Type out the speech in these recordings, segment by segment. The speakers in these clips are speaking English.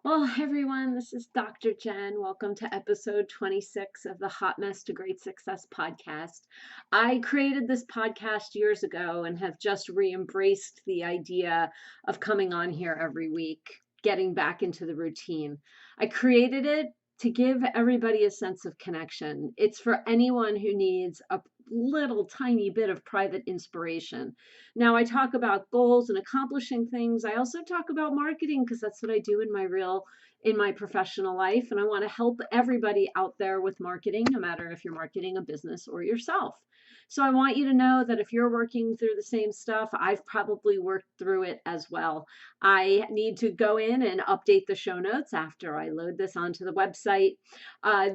Well, everyone, this is Dr. Jen. Welcome to episode 26 of the Hot Mess to Great Success podcast. I created this podcast years ago and have just re-embraced the idea of coming on here every week, getting back into the routine. I created it to give everybody a sense of connection. It's for anyone who needs a little tiny bit of private inspiration. Now, I talk about goals and accomplishing things. I also talk about marketing because that's what I do in my professional life. And I want to help everybody out there with marketing, no matter if you're marketing a business or yourself. So I want you to know that if you're working through the same stuff, I've probably worked through it as well. I need to go in and update the show notes after I load this onto the website.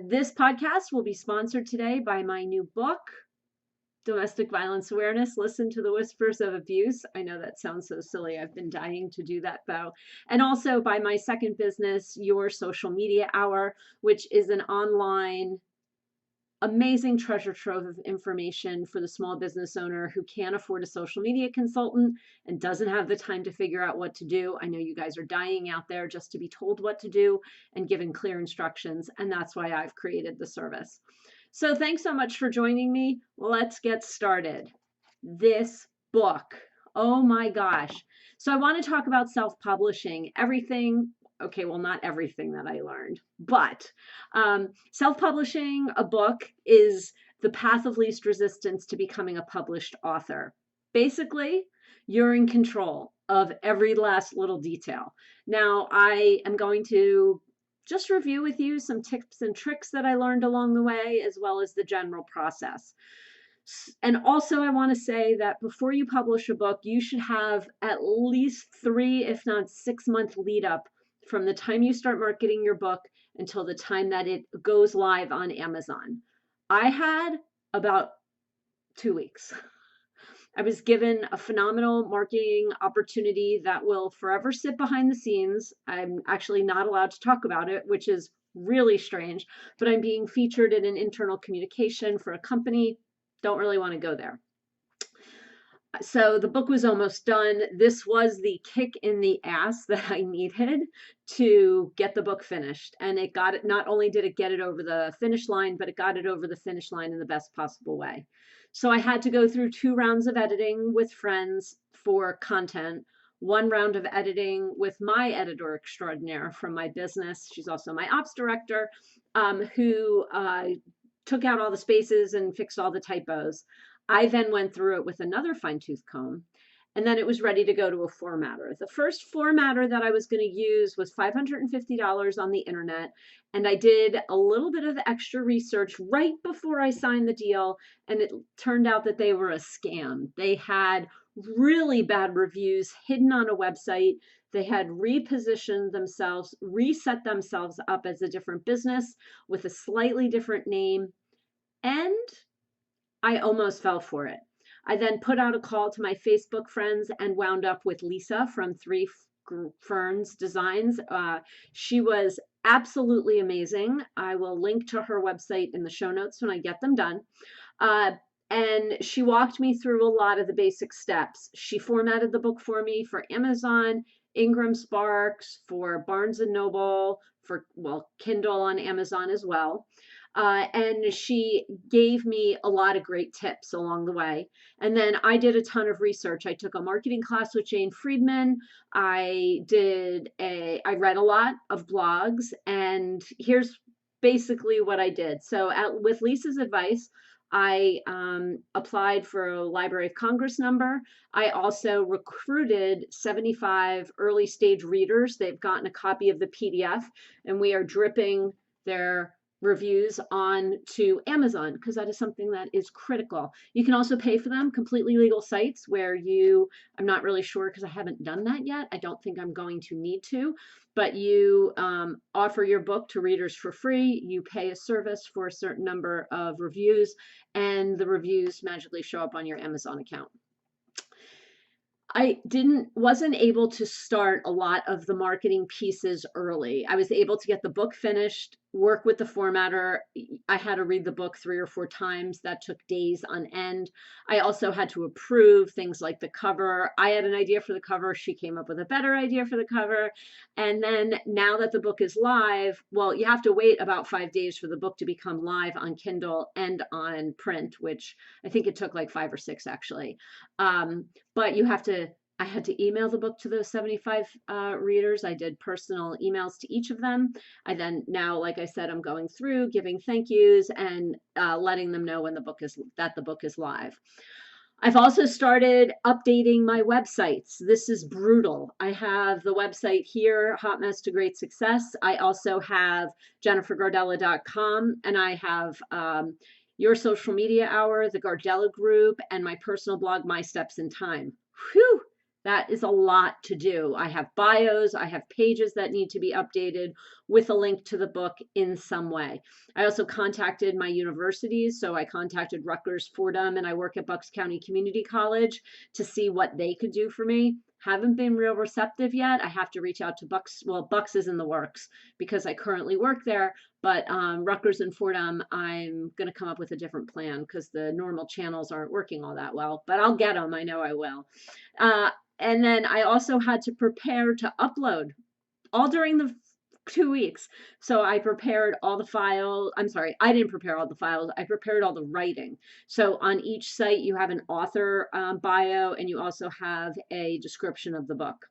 This podcast will be sponsored today by my new book, Domestic Violence Awareness, Listen to the Whispers of Abuse. I know that sounds so silly. I've been dying to do that though. And also by my second business, Your Social Media Hour, which is an online amazing treasure trove of information for the small business owner who can't afford a social media consultant and doesn't have the time to figure out what to do. I know you guys are dying out there just to be told what to do and given clear instructions, and that's why I've created the service. So thanks so much for joining me. Let's get started. This book, oh my gosh. So I want to talk about self-publishing, everything. Okay, well, not everything that I learned, but self-publishing a book is the path of least resistance to becoming a published author. Basically, you're in control of every last little detail. Now, I am going to just review with you some tips and tricks that I learned along the way, as well as the general process. And also, I want to say that before you publish a book, you should have at least 3, if not 6 month lead up from the time you start marketing your book until the time that it goes live on Amazon. I had about 2 weeks. I was given a phenomenal marketing opportunity that will forever sit behind the scenes. I'm actually not allowed to talk about it, which is really strange, but I'm being featured in an internal communication for a company. Don't really want to go there. So the book was almost done. This was the kick in the ass that I needed to get the book finished. And it got it, not only did it get it over the finish line, but it got it over the finish line in the best possible way. So I had to go through 2 rounds of editing with friends for content, 1 round of editing with my editor extraordinaire from my business. She's also my ops director, who took out all the spaces and fixed all the typos. I then went through it with another fine tooth comb, and then it was ready to go to a formatter. The first formatter that I was going to use was $550 on the internet, and I did a little bit of extra research right before I signed the deal, and it turned out that they were a scam. They had really bad reviews hidden on a website. They had repositioned themselves, reset themselves up as a different business with a slightly different name, and I almost fell for it. I then put out a call to my Facebook friends and wound up with Lisa from Three Ferns Designs. She was absolutely amazing. I will link to her website in the show notes when I get them done. Uh, and she walked me through a lot of the basic steps. She formatted the book for me for Amazon, Ingram Sparks, for Barnes and Noble, for, well, Kindle on Amazon as well. And she gave me a lot of great tips along the way. And then I did a ton of research. I took a marketing class with Jane Friedman. I read a lot of blogs, and here's basically what I did. So with Lisa's advice, I applied for a Library of Congress number. I also recruited 75 early stage readers. They've gotten a copy of the PDF, and we are dripping their reviews on to Amazon because that is something that is critical. You can also pay for them, completely legal sites where I'm not really sure because I haven't done that yet. I don't think I'm going to need to, but you offer your book to readers for free. You pay a service for a certain number of reviews, and the reviews magically show up on your Amazon account. I wasn't able to start a lot of the marketing pieces early. I was able to get the book finished work with the formatter. I had to read the book 3 or 4 times. That took days on end. I also had to approve things like the cover. I had an idea for the cover. She came up with a better idea for the cover. And then now that the book is live, well, you have to wait about 5 days for the book to become live on Kindle and on print, which I think it took like 5 or 6 actually. But you have to I had to email the book to those 75 readers. I did personal emails to each of them. I then now, like I said, I'm going through giving thank yous and letting them know when the book is live. I've also started updating my websites. This is brutal. I have the website here, Hot Mess to Great Success. I also have jennifergardella.com, and I have Your Social Media Hour, the Gardella Group, and my personal blog, My Steps in Time. Whew! That is a lot to do. I have bios, I have pages that need to be updated with a link to the book in some way. I also contacted my universities. So I contacted Rutgers, Fordham, and I work at Bucks County Community College to see what they could do for me. Haven't been real receptive yet. I have to reach out to Bucks. Well, Bucks is in the works because I currently work there, but Rutgers and Fordham, I'm going to come up with a different plan because the normal channels aren't working all that well, but I'll get them. I know I will. And then I also had to prepare to upload all during the 2 weeks. So I prepared all the files. I'm sorry, I didn't prepare all the files. I prepared all the writing. So on each site, you have an author bio, and you also have a description of the book.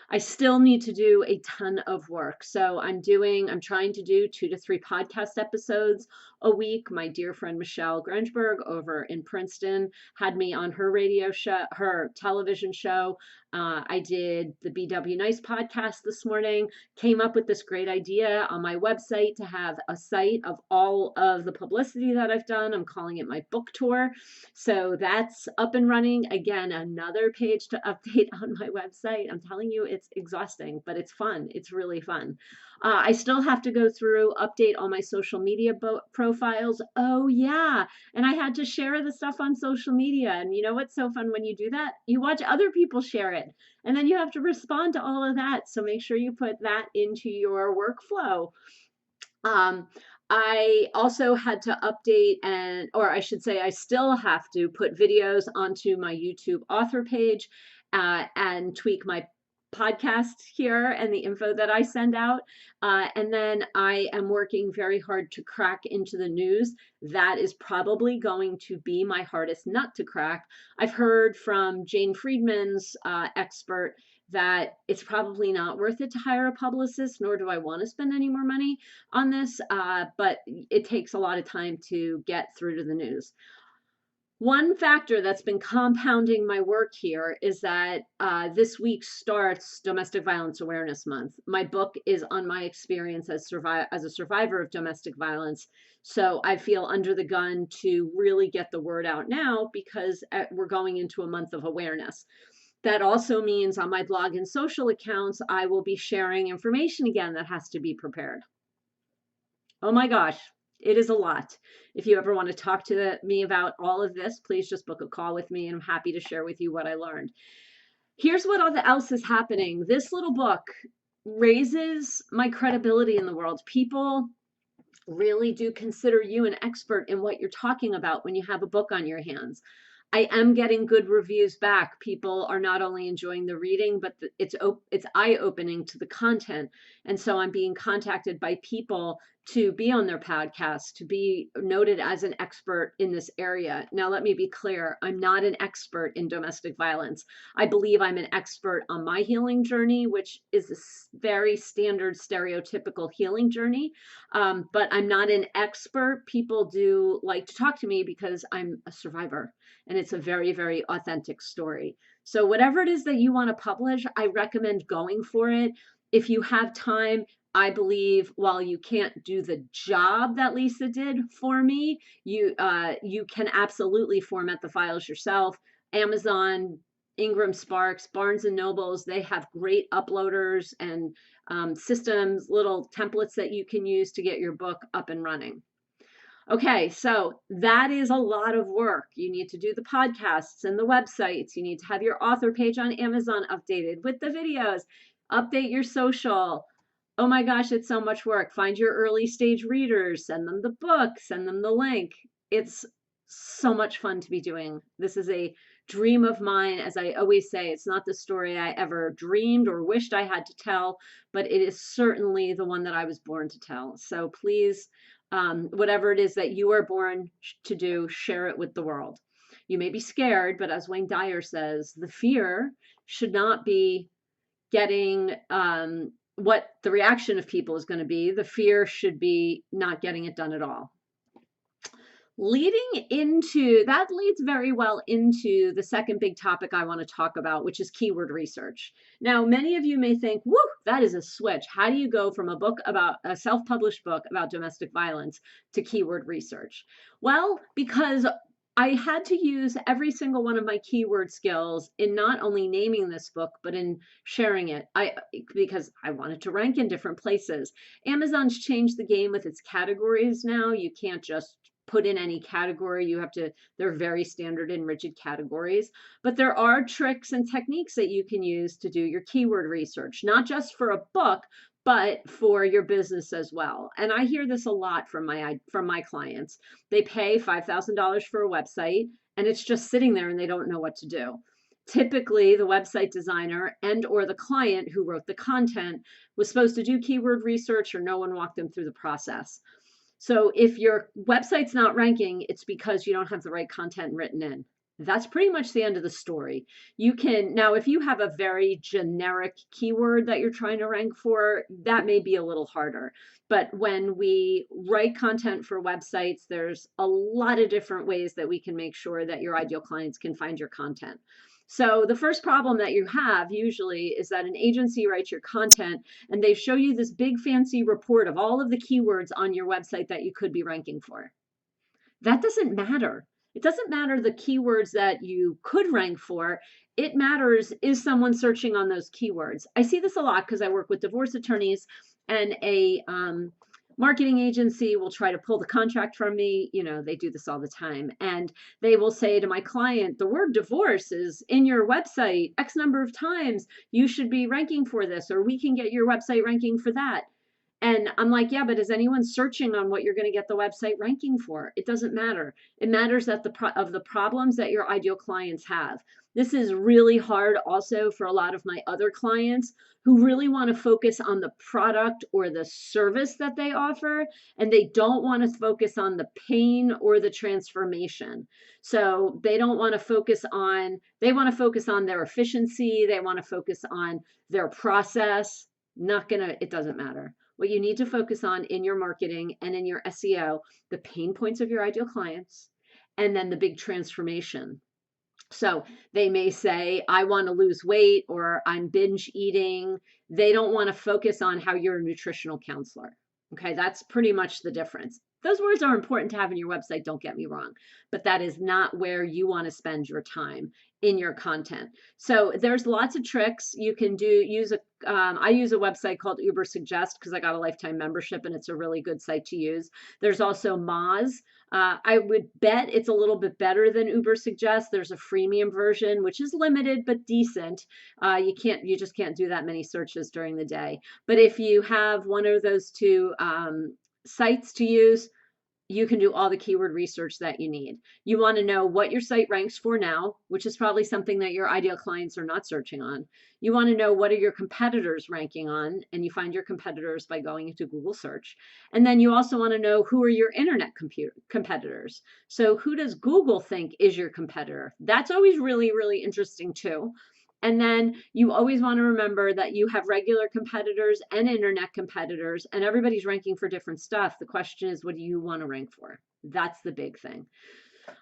I still need to do a ton of work. So I'm trying to do 2 to 3 podcast episodes a week. My dear friend Michelle Grangeberg over in Princeton had me on her radio show, her television show. I did the BW Nice podcast this morning, came up with this great idea on my website to have a site of all of the publicity that I've done. I'm calling it my book tour. So that's up and running. Again, another page to update on my website. I'm telling you, it's exhausting, but it's fun. It's really fun. I still have to go through, update all my social media profiles. Oh, yeah. And I had to share the stuff on social media. And you know what's so fun when you do that? You watch other people share it, and then you have to respond to all of that. So make sure you put that into your workflow. I also had to update or I should say, I still have to put videos onto my YouTube author page and tweak my podcast here and the info that I send out. And then I am working very hard to crack into the news. That is probably going to be my hardest nut to crack. I've heard from Jane Friedman's expert that it's probably not worth it to hire a publicist, nor do I want to spend any more money on this, but it takes a lot of time to get through to the news. One factor that's been compounding my work here is that this week starts Domestic Violence Awareness Month. My book is on my experience as a survivor of domestic violence. So I feel under the gun to really get the word out now because we're going into a month of awareness. That also means on my blog and social accounts, I will be sharing information again that has to be prepared. Oh my gosh, it is a lot. If you ever want to talk to me about all of this, please just book a call with me, and I'm happy to share with you what I learned. Here's what else is happening. This little book raises my credibility in the world. People really do consider you an expert in what you're talking about when you have a book on your hands. I am getting good reviews back. People are not only enjoying the reading, but it's eye-opening to the content. And so I'm being contacted by people to be on their podcast, to be noted as an expert in this area. Now, let me be clear. I'm not an expert in domestic violence. I believe I'm an expert on my healing journey, which is a very standard, stereotypical healing journey. But I'm not an expert. People do like to talk to me because I'm a survivor, and it's a very, very authentic story. So whatever it is that you want to publish, I recommend going for it. If you have time, I believe while you can't do the job that Lisa did for me, you can absolutely format the files yourself. Amazon, Ingram Sparks, Barnes and Nobles, they have great uploaders and systems, little templates that you can use to get your book up and running. Okay, so that is a lot of work. You need to do the podcasts and the websites. You need to have your author page on Amazon updated with the videos, update your social, Oh my gosh, it's so much work. Find your early stage readers, send them the book, send them the link. It's so much fun to be doing. This is a dream of mine. As I always say, it's not the story I ever dreamed or wished I had to tell, but it is certainly the one that I was born to tell. So please, whatever it is that you are born to do, share it with the world. You may be scared, but as Wayne Dyer says, the fear should not be getting what the reaction of people is going to be. The fear should be not getting it done at all. Leading into that leads very well into the second big topic I want to talk about, which is keyword research. Now, many of you may think, whoo, that is a switch. How do you go from a book about a self-published book about domestic violence to keyword research? Well, because I had to use every single one of my keyword skills in not only naming this book, but in sharing it. Because I wanted to rank in different places. Amazon's changed the game with its categories now. You can't just put in any category. You have to, they're very standard and rigid categories. But there are tricks and techniques that you can use to do your keyword research, not just for a book, but for your business as well. And I hear this a lot from my clients. They pay $5,000 for a website and it's just sitting there and they don't know what to do. Typically, the website designer and or the client who wrote the content was supposed to do keyword research, or no one walked them through the process. So if your website's not ranking, it's because you don't have the right content written in. That's pretty much the end of the story. You can, now if you have a very generic keyword that you're trying to rank for, that may be a little harder. But when we write content for websites, there's a lot of different ways that we can make sure that your ideal clients can find your content. So the first problem that you have usually is that an agency writes your content and they show you this big fancy report of all of the keywords on your website that you could be ranking for. That doesn't matter. It doesn't matter the keywords that you could rank for. It matters, is someone searching on those keywords? I see this a lot because I work with divorce attorneys, and a marketing agency will try to pull the contract from me. You know, they do this all the time. And they will say to my client, the word divorce is in your website X number of times. You should be ranking for this, or we can get your website ranking for that. And I'm like, yeah, but is anyone searching on what you're going to get the website ranking for? It doesn't matter. It matters that the problems that your ideal clients have. This is really hard also for a lot of my other clients who really want to focus on the product or the service that they offer, and they don't want to focus on the pain or the transformation. So they don't want to focus on, they want to focus on their efficiency. They want to focus on their process. Not gonna, it doesn't matter. What you need to focus on in your marketing and in your SEO, the pain points of your ideal clients, and then the big transformation. So they may say, I want to lose weight, or I'm binge eating. They don't want to focus on how you're a nutritional counselor. Okay, that's pretty much the difference. Those words are important to have in your website, don't get me wrong, but that is not where you want to spend your time in your content. So there's lots of tricks you can do. I use a website called Ubersuggest because I got a lifetime membership and it's a really good site to use. There's also Moz. I would bet it's a little bit better than Ubersuggest. There's a freemium version, which is limited but decent. You just can't do that many searches during the day. But if you have one of those two sites to use, you can do all the keyword research that you need. You want to know what your site ranks for now, which is probably something that your ideal clients are not searching on. You want to know what are your competitors ranking on, and you find your competitors by going into Google search. And then you also want to know who are your internet competitors. So who does Google think is your competitor? That's always really, really interesting too. And then you always want to remember that you have regular competitors and internet competitors, and everybody's ranking for different stuff. The question is, what do you want to rank for? That's the big thing.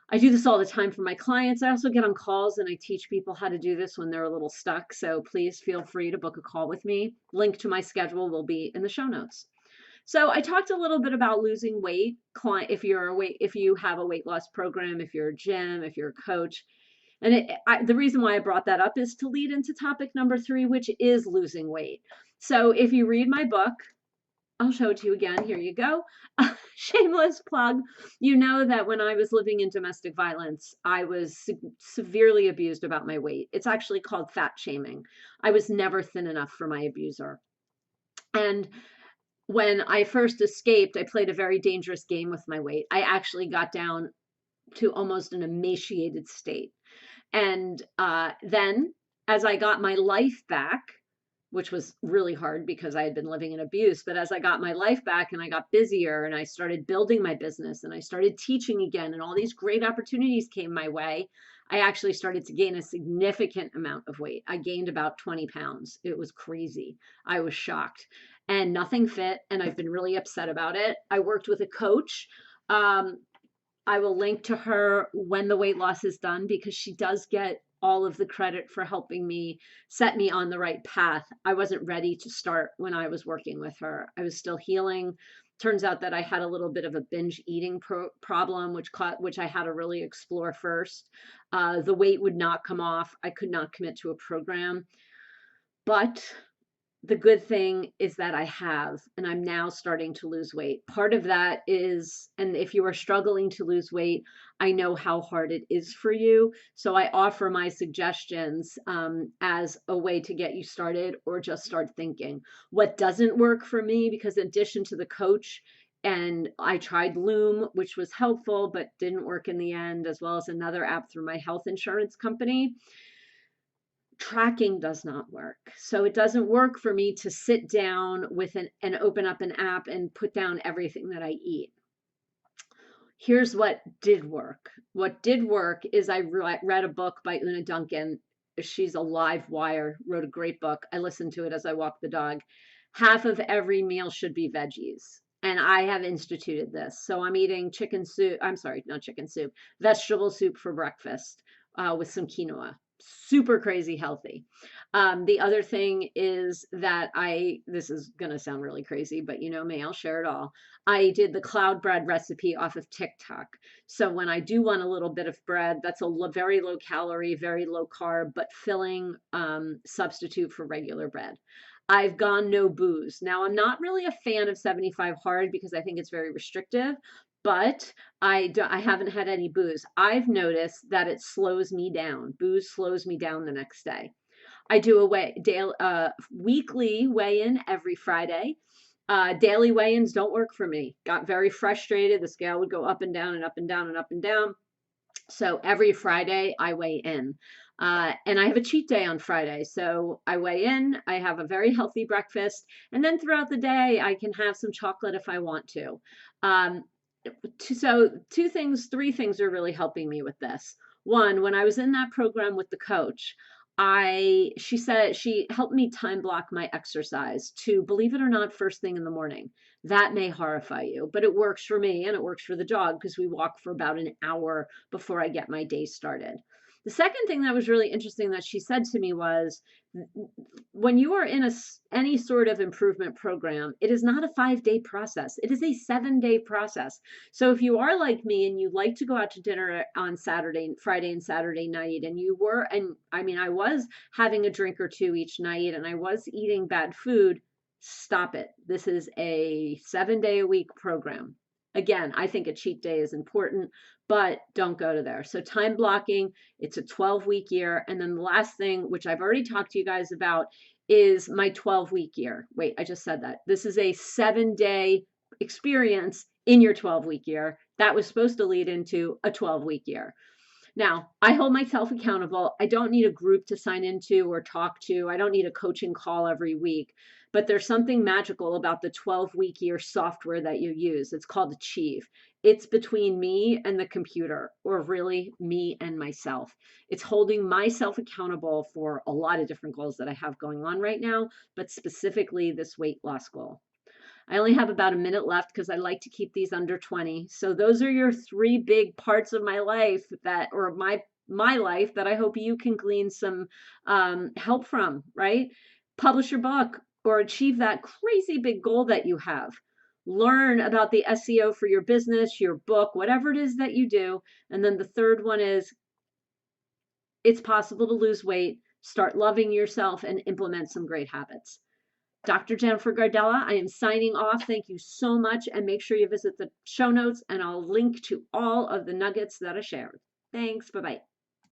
I do this all the time for my clients. I also get on calls and I teach people how to do this when they're a little stuck. So please feel free to book a call with me. Link to my schedule will be in the show notes. So I talked a little bit about losing weight. If you have a weight loss program, if you're a gym, if you're a coach. And the reason why I brought that up is to lead into topic number 3, which is losing weight. So if you read my book, I'll show it to you again. Here you go. Shameless plug. You know that when I was living in domestic violence, I was severely abused about my weight. It's actually called fat shaming. I was never thin enough for my abuser. And when I first escaped, I played a very dangerous game with my weight. I actually got down to almost an emaciated state. And then, as I got my life back, which was really hard because I had been living in abuse, but as I got my life back and I got busier and I started building my business and I started teaching again and all these great opportunities came my way, I actually started to gain a significant amount of weight. I gained about 20 pounds. It was crazy. I was shocked and nothing fit. And I've been really upset about it. I worked with a coach. Um, I will link to her when the weight loss is done because she does get all of the credit for helping me set me on the right path. I wasn't ready to start when I was working with her. I was still healing. Turns out that I had a little bit of a binge eating problem, which I had to really explore first. The weight would not come off. I could not commit to a program, but the good thing is that I have, and I'm now starting to lose weight. Part of that is, and if you are struggling to lose weight, I know how hard it is for you. So I offer my suggestions as a way to get you started or just start thinking. What doesn't work for me, because in addition to the coach, and I tried Loom, which was helpful, but didn't work in the end, as well as another app through my health insurance company. Tracking does not work. So it doesn't work for me to sit down with and open up an app and put down everything that I eat. Here's what did work. What did work is I read a book by Una Duncan. She's a live wire, wrote a great book. I listened to it as I walked the dog. Half of every meal should be veggies. And I have instituted this. So I'm eating chicken soup. I'm sorry, not chicken soup, vegetable soup for breakfast with some quinoa. Super crazy healthy. The other thing is that this is going to sound really crazy, but you know me, I'll share it all. I did the cloud bread recipe off of TikTok. So when I do want a little bit of bread, that's a very low calorie, very low carb, but filling substitute for regular bread. I've gone no booze. Now, I'm not really a fan of 75 hard because I think it's very restrictive, but I haven't had any booze. I've noticed that it slows me down. Booze slows me down the next day. I do a weekly weigh-in every Friday. Daily weigh-ins don't work for me. Got very frustrated. The scale would go up and down and up and down and up and down. So every Friday I weigh in. And I have a cheat day on Friday. So I weigh in, I have a very healthy breakfast, and then throughout the day I can have some chocolate if I want to. So three things are really helping me with this. One, when I was in that program with the coach, she said she helped me time block my exercise to, believe it or not, first thing in the morning. That may horrify you, but it works for me and it works for the dog because we walk for about an hour before I get my day started. The second thing that was really interesting that she said to me was, when you are in any sort of improvement program, it is not a 5-day process. It is a 7-day process. So if you are like me and you like to go out to dinner on Friday and Saturday night, I was having a drink or two each night and I was eating bad food, stop it. This is a 7-day-a-week program. Again, I think a cheat day is important, but don't go to there. So time blocking, it's a 12-week year. And then the last thing, which I've already talked to you guys about, is my 12-week year. Wait, I just said that. This is a 7-day experience in your 12-week year. That was supposed to lead into a 12-week year. Now, I hold myself accountable. I don't need a group to sign into or talk to. I don't need a coaching call every week. But there's something magical about the 12-week year software that you use. It's called Achieve. It's between me and the computer, or really me and myself. It's holding myself accountable for a lot of different goals that I have going on right now, but specifically this weight loss goal. I only have about a minute left because I like to keep these under 20. So those are your 3 big parts of my life my life that I hope you can glean some help from, right? Publish your book or achieve that crazy big goal that you have. Learn about the SEO for your business, your book, whatever it is that you do. And then the third one is, it's possible to lose weight, start loving yourself, and implement some great habits. Dr. Jennifer Gardella, I am signing off. Thank you so much. And make sure you visit the show notes and I'll link to all of the nuggets that I shared. Thanks. Bye-bye.